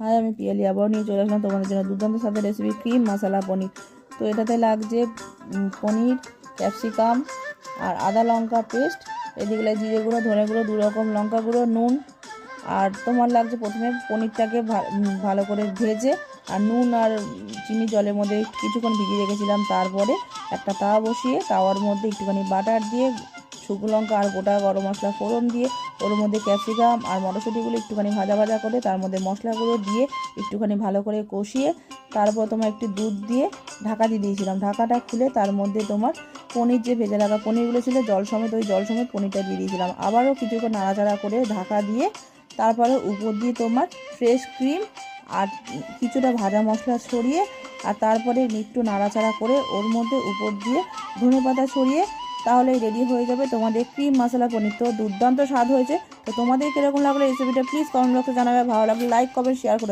High, আমি পিয়ালি আবার নিয়ে চলে আসলাম তোমাদের জন্য দুর্দান্ত স্বাদের রেসিপি ক্রিম মশলা পনির। তো এটাতে লাগছে পনির, ক্যাপসিকাম আর আদা লঙ্কা পেস্ট, এদিকে জিরে গুঁড়ো, ধনে গুঁড়ো, 2 রকম লঙ্কা গুঁড়ো, নুন। আর তোমার লাগছে প্রথমে পনিরটাকে ভালো করে ভেজে আর নুন আর চিনি জলের মধ্যে কিছুক্ষণ ভিজিয়ে রেখেছিলাম। তারপরে একটা তাওয়া বসিয়ে তাওয়ার মধ্যে একটুখানি বাটার দিয়ে, শুকনো লঙ্কা আর গোটা গরম মশলা ফোড়ন দিয়ে, ওর মধ্যে ক্যাপসিকাম আর মটরশুঁটিগুলো একটুখানি ভাজা ভাজা করে তার মধ্যে মশলাগুলো দিয়ে একটুখানি ভালো করে কষিয়ে তারপর তোমার একটু দুধ দিয়ে ঢাকা দিয়ে দিয়েছিলাম। ঢাকাটা খুলে তার মধ্যে তোমার পনির যে ভেজে রাখা পনিরগুলো ছিল জল সমেত, ওই জল সমেত পনিরটা দিয়ে দিয়েছিলাম। আবারও কিছুক্ষণ নাড়াচাড়া করে ঢাকা দিয়ে তারপরে উপর দিয়ে তোমার ফ্রেশ ক্রিম আর কিছুটা ভাজা মশলা ছড়িয়ে আর তারপরে একটু নাড়াচাড়া করে ওর মধ্যে উপর দিয়ে ধনেপাতা ছড়িয়ে তাহলেই রেডি হয়ে যাবে তোমাদের ক্রিম মশলা পনির। তো দুর্দান্ত স্বাদ হয়েছে। তো তোমাদের কীরকম লাগলো রেসিপিটা প্লিজ কমেন্ট বক্সে জানাবে। ভালো লাগলে লাইক, কমেন্ট, শেয়ার করে